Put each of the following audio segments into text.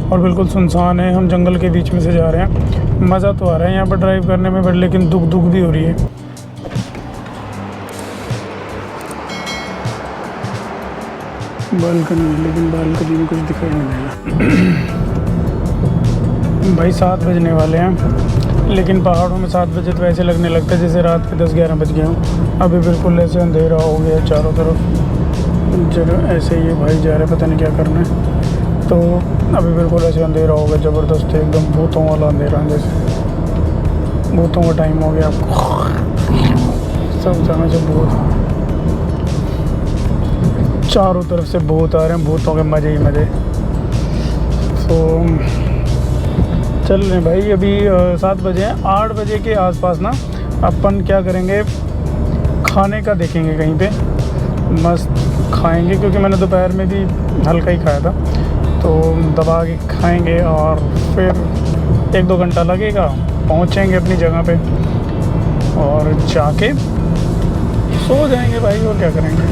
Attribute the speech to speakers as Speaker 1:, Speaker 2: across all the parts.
Speaker 1: और बिल्कुल सुनसान है। हम जंगल के बीच में से जा रहे हैं। मज़ा तो आ रहा है यहाँ पर ड्राइव करने में, बट लेकिन दुख भी हो रही है। बालकनी, लेकिन बालकनी में कुछ दिखाई नहीं देगा। भाई 7 बजने वाले हैं, लेकिन पहाड़ों में 7 बजे तो ऐसे लगने लगता है जैसे रात के 10-11 बज गए हों। अभी बिल्कुल ऐसे अंधेरा हो गया चारों तरफ। जगह ऐसे ही भाई जा रहे, पता नहीं क्या करना है। तो अभी बिल्कुल ऐसे अंधेरा हो गया ज़बरदस्त, एकदम भूतों वाला अंधेरा, जैसे भूतों का टाइम हो गया। सब जगह से भूत, चारों तरफ से भूत आ रहे हैं, भूतों के मज़े ही मज़े। तो चल रहे भाई, अभी 7 बजे हैं। 8 बजे के आसपास ना अपन क्या करेंगे, खाने का देखेंगे कहीं पे, मस्त खाएंगे, क्योंकि मैंने दोपहर में भी हल्का ही खाया था। तो दबा के खाएंगे और फिर 1-2 घंटा लगेगा, पहुंचेंगे अपनी जगह पे और जाके सो जाएंगे भाई। और क्या करेंगे,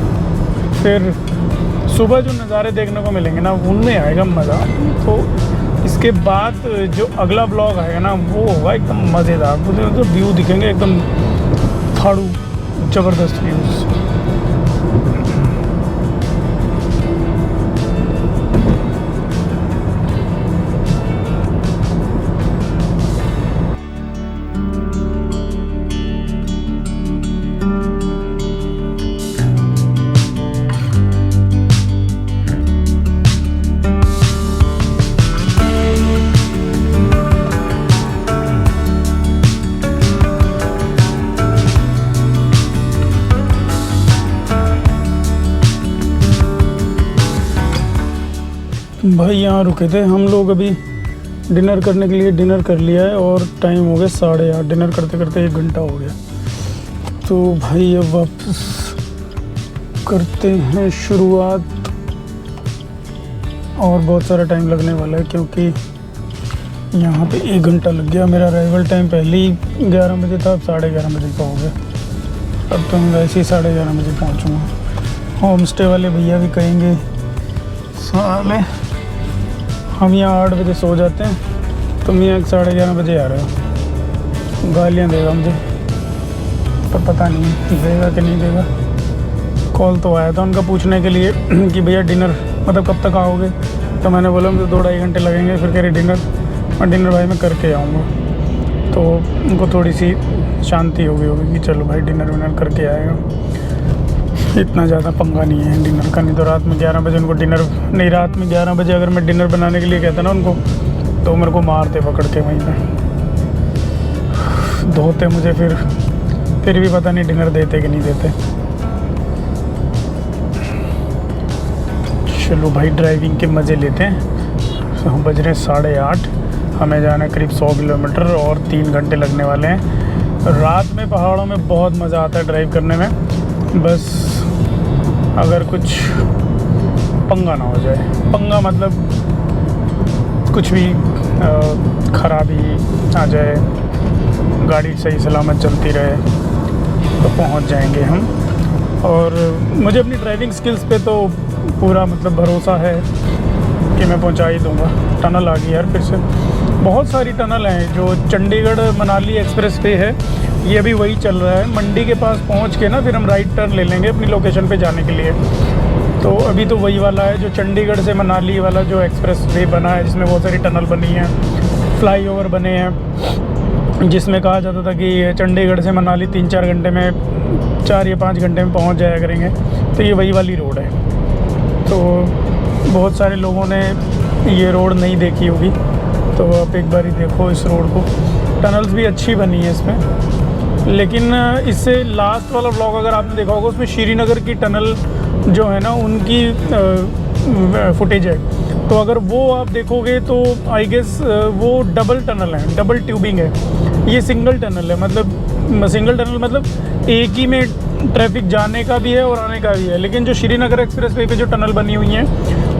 Speaker 1: फिर सुबह जो नज़ारे देखने को मिलेंगे ना, उनमें आएगा मज़ा। तो इसके बाद जो अगला ब्लॉग आएगा ना, वो होगा एकदम मज़ेदार। मुझे तो व्यू दिखेंगे एकदम फाड़ू, ज़बरदस्त व्यूज़। भाई यहाँ रुके थे हम लोग, अभी डिनर करने के लिए डिनर कर लिया है और टाइम हो गया 8:30। डिनर करते करते 1 घंटा हो गया। तो भाई अब वापस करते हैं शुरुआत, और बहुत सारा टाइम लगने वाला है क्योंकि यहाँ पे 1 घंटा लग गया। मेरा अराइवल टाइम पहले ही 11 बजे था, अब 11:30 बजे का हो गया। अब तो मैं वैसे ही 11:30 बजे पहुँचूँगा। होम स्टे वाले भैया भी कहेंगे साले हम यहाँ 8 बजे सो जाते हैं, तुम यहाँ 11:30 बजे आ रहे हो। गालियाँ देगा मुझे, पर पता नहीं देगा कि नहीं देगा। कॉल तो आया था उनका पूछने के लिए कि भैया डिनर मतलब कब तक आओगे। तो मैंने बोला मुझे 2-2.5 घंटे लगेंगे। फिर कह रहे डिनर, और डिनर भाई मैं करके आऊँगा। तो उनको थोड़ी सी शांति हो गई होगी कि चलो भाई डिनर विनर करके आएगा। इतना ज़्यादा पंगा नहीं है डिनर का। नहीं तो रात में 11 बजे उनको डिनर नहीं, रात में 11 बजे अगर मैं डिनर बनाने के लिए कहता ना उनको, तो मेरे को मारते पकड़ के वहीं पे, धोते मुझे। फिर भी पता नहीं डिनर देते कि नहीं देते। चलो भाई ड्राइविंग के मज़े लेते हैं। तो हम बज रहे हैं 8:30, हमें जाना है करीब 100 किलोमीटर और 3 घंटे लगने वाले हैं। रात में पहाड़ों में बहुत मज़ा आता है ड्राइव करने में, बस अगर कुछ पंगा ना हो जाए। पंगा मतलब कुछ भी खराबी आ जाए, गाड़ी सही सलामत चलती रहे तो पहुंच जाएंगे हम। और मुझे अपनी ड्राइविंग स्किल्स पे तो पूरा मतलब भरोसा है कि मैं पहुंचा ही दूंगा। टनल आ गई यार फिर से। बहुत सारी टनल हैं। जो चंडीगढ़ मनाली एक्सप्रेस वे है, ये अभी वही चल रहा है। मंडी के पास पहुंच के ना फिर हम राइट टर्न ले लेंगे अपनी लोकेशन पे जाने के लिए। तो अभी तो वही वाला है जो चंडीगढ़ से मनाली वाला जो एक्सप्रेस वे बना है, जिसमें बहुत सारी टनल बनी हैं, फ्लाईओवर बने हैं, जिसमें कहा जाता था कि चंडीगढ़ से मनाली 3-4 घंटे में, 4 या 5 घंटे में पहुंच जाया करेंगे। तो ये वही वाली रोड है। तो बहुत सारे लोगों ने ये रोड नहीं देखी होगी, तो आप एक बार ही देखो इस रोड को। टनल्स भी अच्छी बनी है इसमें। लेकिन इससे लास्ट वाला ब्लॉग अगर आपने देखा होगा, उसमें श्रीनगर की टनल जो है ना उनकी फुटेज है। तो अगर वो आप देखोगे तो आई गेस वो डबल टनल है, डबल ट्यूबिंग है। ये सिंगल टनल है। मतलब सिंगल टनल मतलब एक ही में ट्रैफिक जाने का भी है और आने का भी है। लेकिन जो श्रीनगर एक्सप्रेस वे पे जो टनल बनी हुई हैं,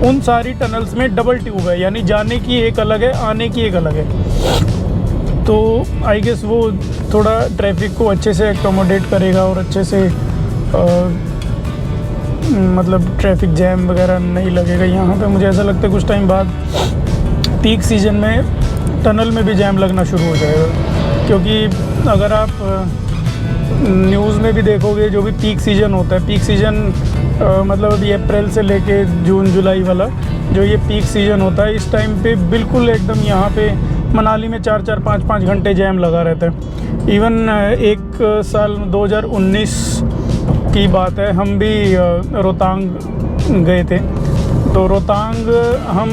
Speaker 1: उन सारी टनल्स में डबल ट्यूब है, यानी जाने की एक अलग है, आने की एक अलग है। तो आई गेस वो थोड़ा ट्रैफिक को अच्छे से एकोमोडेट करेगा और अच्छे से मतलब ट्रैफिक जैम वगैरह नहीं लगेगा यहाँ पे। मुझे ऐसा लगता है कुछ टाइम बाद पीक सीज़न में टनल में भी जैम लगना शुरू हो जाएगा, क्योंकि अगर आप न्यूज़ में भी देखोगे जो भी पीक सीज़न होता है, पीक सीज़न मतलब अभी अप्रैल से लेके जून जुलाई वाला जो ये पीक सीज़न होता है, इस टाइम पे बिल्कुल एकदम यहाँ पे मनाली में 4-4 5-5 घंटे जैम लगा रहता है। इवन एक साल 2019 की बात है, हम भी रोहतांग गए थे। तो रोहतांग हम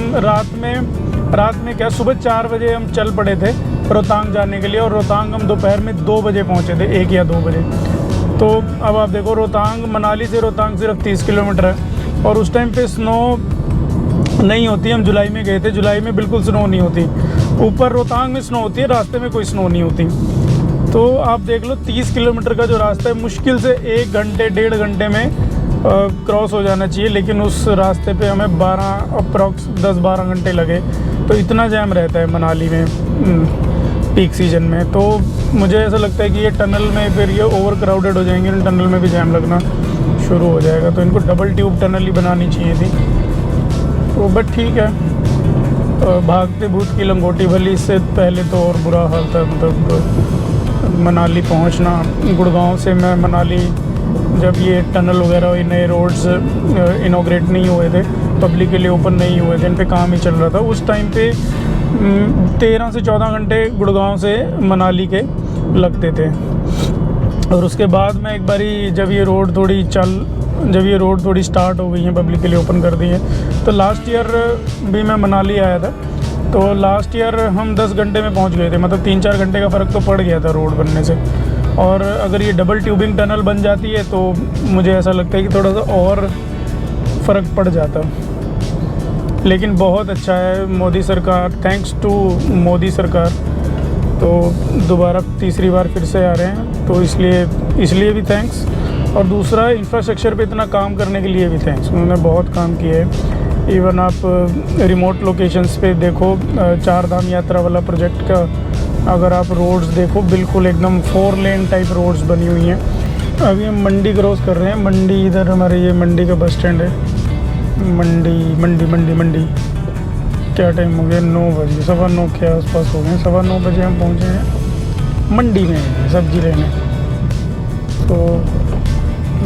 Speaker 1: रात में क्या सुबह 4 बजे हम चल पड़े थे रोहतांग जाने के लिए, और रोहतांग हम दोपहर में 2 बजे पहुँचे थे, 1 या 2 बजे। तो अब आप देखो, रोहतांग मनाली से रोहतांग सिर्फ 30 किलोमीटर है, और उस टाइम पे स्नो नहीं होती। हम जुलाई में गए थे, जुलाई में बिल्कुल स्नो नहीं होती। ऊपर रोहतांग में स्नो होती है, रास्ते में कोई स्नो नहीं होती। तो आप देख लो 30 किलोमीटर का जो रास्ता है मुश्किल से 1 घंटे 1.5 घंटे में क्रॉस हो जाना चाहिए, लेकिन उस रास्ते पे हमें 10-12 घंटे लगे। तो इतना जैम रहता है मनाली में पीक सीज़न में। तो मुझे ऐसा लगता है कि ये टनल में फिर ये ओवर क्राउडेड हो जाएंगे, टनल में भी जैम लगना शुरू हो जाएगा। तो इनको डबल ट्यूब टनल ही बनानी चाहिए थी। तो बट ठीक है, भागते भूत की लंगोटी भली, इससे पहले तो और बुरा हाल था। मतलब मनाली पहुंचना, गुड़गांव से मैं मनाली, जब ये टनल वगैरह ये नए रोड्स इनॉग्रेट नहीं हुए थे, पब्लिक के लिए ओपन नहीं हुए थे, इन पे काम ही चल रहा था, उस टाइम पे 13 से 14 घंटे गुड़गांव से मनाली के लगते थे। और उसके बाद में एक बारी जब ये रोड थोड़ी स्टार्ट हो गई है, पब्लिक के लिए ओपन कर दी है, तो लास्ट ईयर भी मैं मनाली आया था। तो लास्ट ईयर हम 10 घंटे में पहुंच गए थे, मतलब 3-4 घंटे का फ़र्क तो पड़ गया था रोड बनने से। और अगर ये डबल ट्यूबिंग टनल बन जाती है तो मुझे ऐसा लगता है कि थोड़ा सा और फ़र्क पड़ जाता। लेकिन बहुत अच्छा है मोदी सरकार, थैंक्स टू मोदी सरकार। तो दोबारा तीसरी बार फिर से आ रहे हैं, तो इसलिए भी थैंक्स। और दूसरा, इंफ्रास्ट्रक्चर पे इतना काम करने के लिए भी थैंक्स। उन्होंने बहुत काम किया है। इवन आप रिमोट लोकेशंस पे देखो, 4 धाम यात्रा वाला प्रोजेक्ट का अगर आप रोड्स देखो, बिल्कुल एकदम 4 लेन टाइप रोड्स बनी हुई हैं। अभी हम मंडी क्रॉस कर रहे हैं। मंडी, इधर हमारे ये मंडी का बस स्टैंड है। मंडी क्या टाइम हो गया? 9 बजे, 9:15 के आसपास हो गए। 9:15 बजे हम पहुँचे हैं मंडी में सब्ज़ी लेने। तो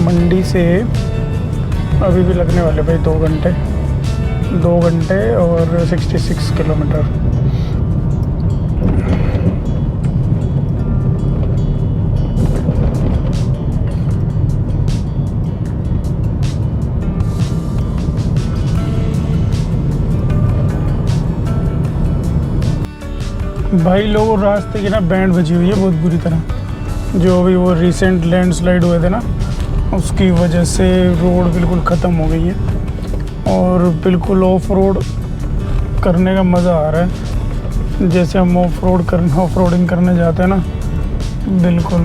Speaker 1: मंडी से अभी भी लगने वाले भाई 2 घंटे और 66 किलोमीटर। भाई लोग, रास्ते की ना बैंड बजी हुई है बहुत बुरी तरह। जो अभी वो रिसेंट लैंडस्लाइड हुए थे ना, उसकी वजह से रोड बिल्कुल ख़त्म हो गई है, और बिल्कुल ऑफ रोड करने का मज़ा आ रहा है। जैसे हम ऑफ रोडिंग करने जाते हैं ना, बिल्कुल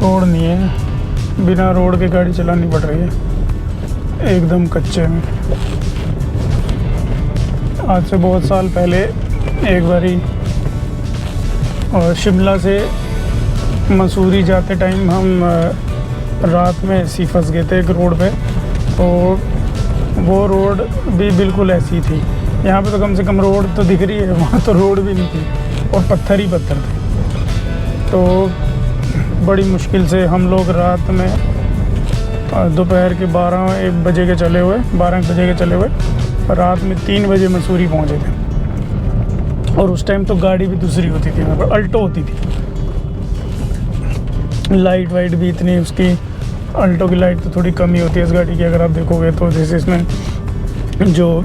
Speaker 1: रोड नहीं है, बिना रोड के गाड़ी चलानी पड़ रही है एकदम कच्चे में। आज से बहुत साल पहले एक बारी शिमला से मसूरी जाते टाइम हम रात में ऐसी फंस गए थे एक रोड पे। तो वो रोड भी बिल्कुल ऐसी थी। यहाँ पे तो कम से कम रोड तो दिख रही है, वहाँ तो रोड भी नहीं थी और पत्थर ही पत्थर थे। तो बड़ी मुश्किल से हम लोग रात में दोपहर के 12-1 बजे के चले हुए रात में 3 बजे मसूरी पहुँचे थे। और उस टाइम तो गाड़ी भी दूसरी होती थी, वहाँ पर अल्टो होती थी। लाइट वाइट भी इतनी, उसकी अल्टो की लाइट तो थोड़ी कम ही होती है इस गाड़ी की, अगर आप देखोगे तो। जैसे इसमें जो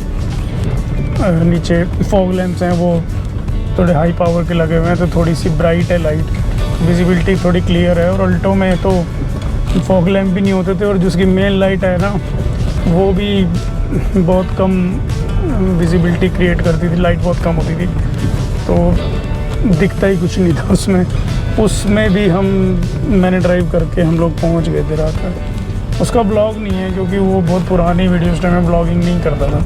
Speaker 1: नीचे फॉग लैंप्स हैं वो थोड़े हाई पावर के लगे हुए हैं, तो थोड़ी सी ब्राइट है लाइट, विजिबिलिटी थोड़ी क्लियर है। और अल्टो में तो फॉग लैंप भी नहीं होते थे, और जिसकी मेन लाइट है ना, वो भी बहुत कम विजिबिलिटी क्रिएट करती थी, लाइट बहुत कम होती थी, तो दिखता ही कुछ नहीं था उसमें भी मैंने ड्राइव करके हम लोग पहुंच गए थे रात में। उसका ब्लॉग नहीं है क्योंकि वो बहुत पुरानी वीडियो, उस टाइम मैं ब्लॉगिंग नहीं करता था।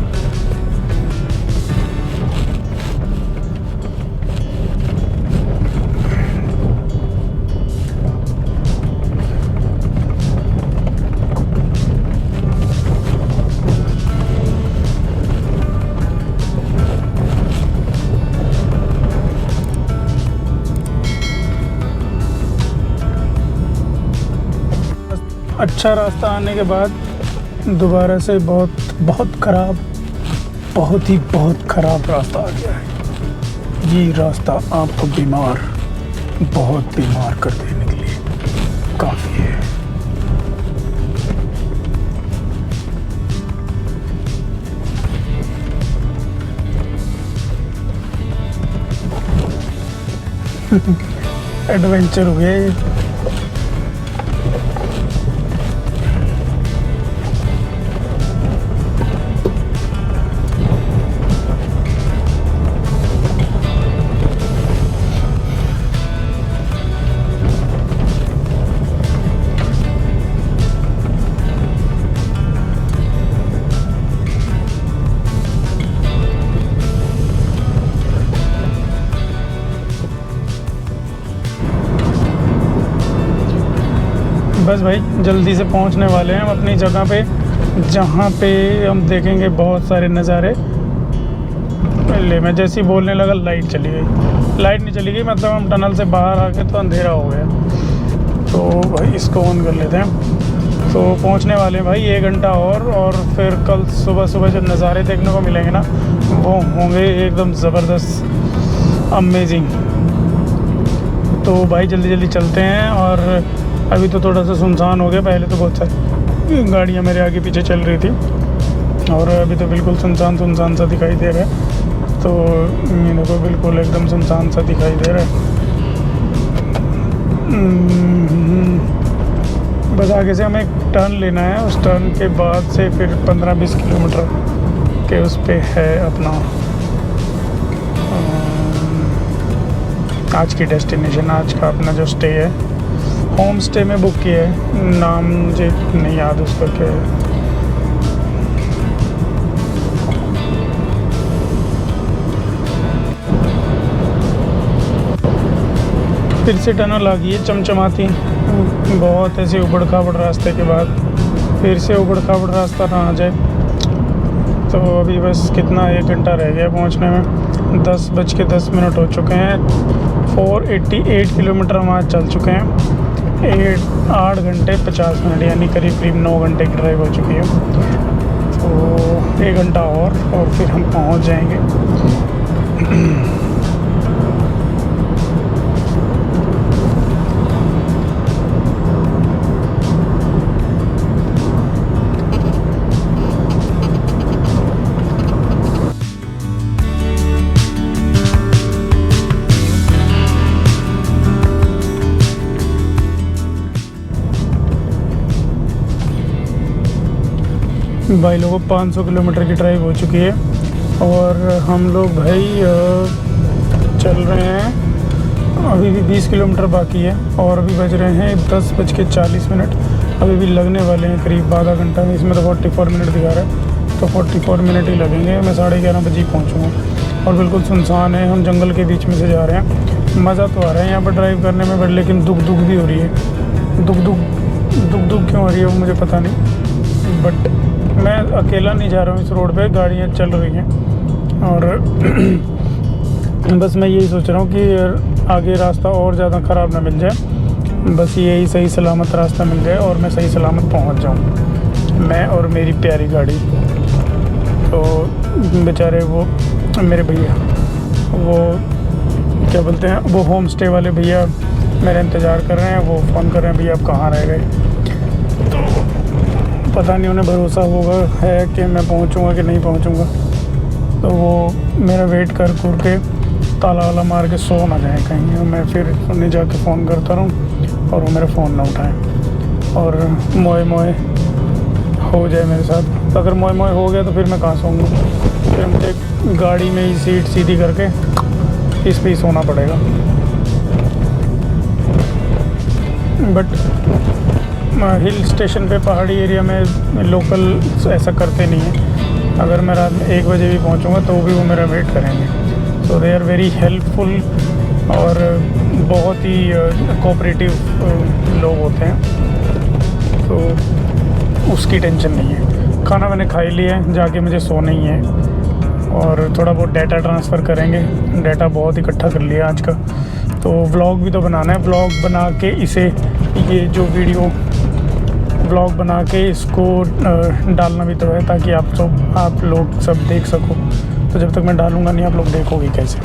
Speaker 1: अच्छा रास्ता आने के बाद दोबारा से बहुत ख़राब, बहुत ख़राब रास्ता आ गया है। ये रास्ता आपको बहुत बीमार कर देने के लिए काफ़ी है। एडवेंचर हो गया ये। बस भाई जल्दी से पहुंचने वाले हैं हम अपनी जगह पे, जहाँ पे हम देखेंगे बहुत सारे नज़ारे। पहले मैं जैसे ही बोलने लगा लाइट चली गई। लाइट नहीं चली गई मतलब हम टनल से बाहर आ गए तो अंधेरा हो गया। तो भाई इसको ऑन कर लेते हैं। तो पहुंचने वाले हैं भाई 1 घंटा और फिर कल सुबह जो नज़ारे देखने को मिलेंगे ना वो होंगे एकदम ज़बरदस्त, अमेजिंग। तो भाई जल्दी चलते हैं। और अभी तो थोड़ा सा सुनसान हो गया, पहले तो बहुत सारी गाड़ियाँ मेरे आगे पीछे चल रही थी और अभी तो बिल्कुल सुनसान सा दिखाई दे रहा है। तो मेरे को बिल्कुल एकदम सुनसान सा दिखाई दे रहा है। बस आगे से हमें एक टर्न लेना है, उस टर्न के बाद से फिर 15-20 किलोमीटर के उस पे है अपना आज की डेस्टिनेशन। आज का अपना जो स्टे है, होम स्टे में बुक किया है, नाम मुझे नहीं याद उसका क्या है। फिर से टनल आ गई है चमचमाती, बहुत ऐसे उबड़ खाबड़ रास्ते के बाद फिर से उबड़ खाबड़ रास्ता ना आ जाए। तो अभी बस कितना 1 घंटा रह गया पहुंचने में। 10:10 हो चुके हैं। 488 किलोमीटर हम आज चल चुके हैं। 8 घंटे 50 मिनट यानी करीब 9 घंटे की ड्राइव हो चुकी है। तो 1 घंटा और फिर हम पहुंच जाएंगे। भाई लोगों 500 किलोमीटर की ड्राइव हो चुकी है और हम लोग भाई चल रहे हैं। अभी भी 20 किलोमीटर बाकी है और अभी बज रहे हैं 10:40। अभी भी लगने वाले हैं करीब आधा घंटा में। इसमें तो 44 मिनट दिखा रहा है, तो 44 मिनट ही लगेंगे। मैं 11:30 बजे पहुँचूँगा और बिल्कुल सुनसान है। हम जंगल के बीच में से जा रहे हैं। मज़ा तो आ रहा है यहाँ पर ड्राइव करने में, बट लेकिन दुख भी हो रही है। दुख क्यों हो रही है वो मुझे पता नहीं, बट मैं अकेला नहीं जा रहा हूँ इस रोड पे, गाड़ियाँ चल रही हैं। और बस मैं यही सोच रहा हूँ कि आगे रास्ता और ज़्यादा ख़राब ना मिल जाए, बस यही सही सलामत रास्ता मिल जाए और मैं सही सलामत पहुँच जाऊँ, मैं और मेरी प्यारी गाड़ी। तो बेचारे वो मेरे भैया, वो क्या बोलते हैं, वो होम स्टे वाले भैया मेरा इंतज़ार कर रहे हैं। वो फ़ोन कर रहे हैं, भैया आप कहाँ रह गए। तो पता नहीं उन्हें भरोसा होगा है कि मैं पहुंचूंगा कि नहीं पहुंचूंगा। तो वो मेरा वेट कर के ताला वाला मार के सो ना जाए कहीं, और मैं फिर उन्हें जाके फ़ोन करता रहूँ और वो मेरा फ़ोन ना उठाएं और मोए हो जाए मेरे साथ। तो अगर मोए हो गया तो फिर मैं कहाँ सोऊंगा, फिर मुझे गाड़ी में ही सीट सीधी करके इस पे ही सोना पड़ेगा। बट हिल स्टेशन पे, पहाड़ी एरिया में लोकल ऐसा करते नहीं हैं। अगर मैं रात में 1 बजे भी पहुंचूंगा तो भी वो मेरा वेट करेंगे। सो दे आर वेरी हेल्पफुल और बहुत ही कोऑपरेटिव लोग होते हैं, तो उसकी टेंशन नहीं है। खाना मैंने खा ही लिया है, जाके मुझे सोना ही है और थोड़ा बहुत डाटा ट्रांसफ़र करेंगे। डाटा बहुत इकट्ठा कर लिया आज का, तो व्लॉग भी तो बनाना है। व्लॉग बना के इसे, ये जो व्लॉग बना के इसको डालना भी तो है, ताकि आप लोग सब देख सको। तो जब तक मैं डालूँगा नहीं, आप लोग देखोगे कैसे।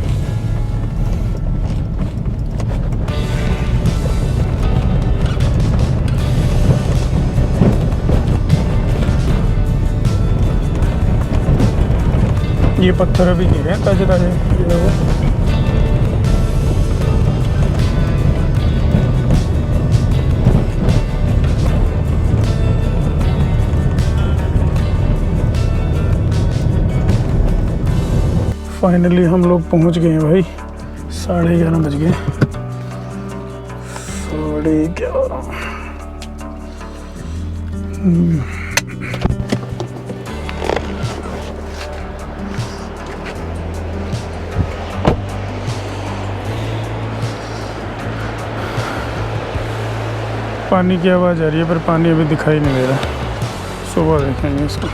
Speaker 1: ये पत्थर अभी गिरे हैं ताजे ताजे, ये देखो। फाइनली हम लोग पहुंच गए हैं भाई, 11:30 बज गए। 11:30। पानी की आवाज़ आ रही है, पर पानी अभी दिखाई नहीं दे रहा। सुबह देखेंगे इसको।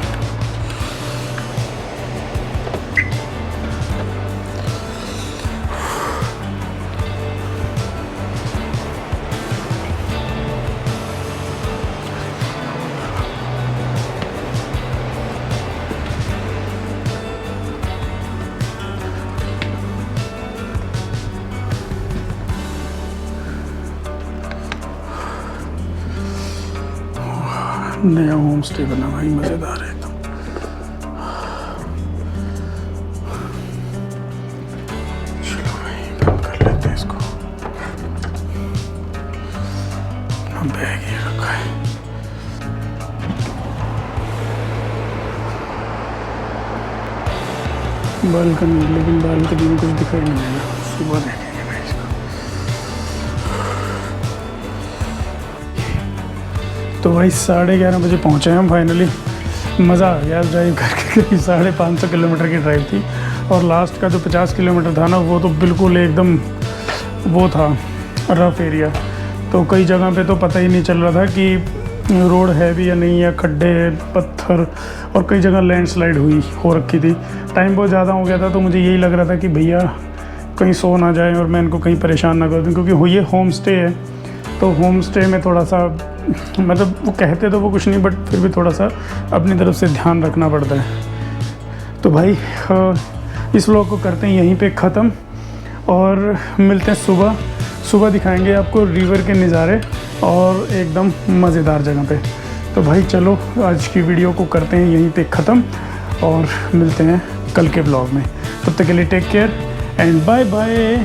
Speaker 1: नया होम स्टे बना भाई, मज़ेदार है एकदम। चलो भाई बंद कर लेते हैं इसको। बैग ही रखा है। बालकनी, लेकिन बालकनी में कुछ दिखाई नहीं देगा। सुबह देखेंगे भाई इसको। तो भाई 11:30 बजे पहुँचे हम फाइनली। मज़ा आ गया ड्राइव करके। 550 किलोमीटर की ड्राइव थी, और लास्ट का जो 50 किलोमीटर था ना, वो तो बिल्कुल एकदम वो था, रफ एरिया। तो कई जगह पे तो पता ही नहीं चल रहा था कि रोड है भी या नहीं, या खड्डे पत्थर, और कई जगह लैंडस्लाइड हो रखी थी। टाइम बहुत ज़्यादा हो गया था, तो मुझे यही लग रहा था कि भैया कहीं सो ना जाए और मैं इनको कहीं परेशान ना कर दूँ, क्योंकि ये होम स्टे है। तो होम स्टे में थोड़ा सा, मतलब वो कहते तो वो कुछ नहीं, बट फिर भी थोड़ा सा अपनी तरफ से ध्यान रखना पड़ता है। तो भाई इस व्लॉग को करते हैं यहीं पे ख़त्म, और मिलते हैं सुबह दिखाएंगे आपको रिवर के नज़ारे और एकदम मज़ेदार जगह पे। तो भाई चलो आज की वीडियो को करते हैं यहीं पे ख़त्म, और मिलते हैं कल के ब्लॉग में। तब तक के लिए take care and bye bye.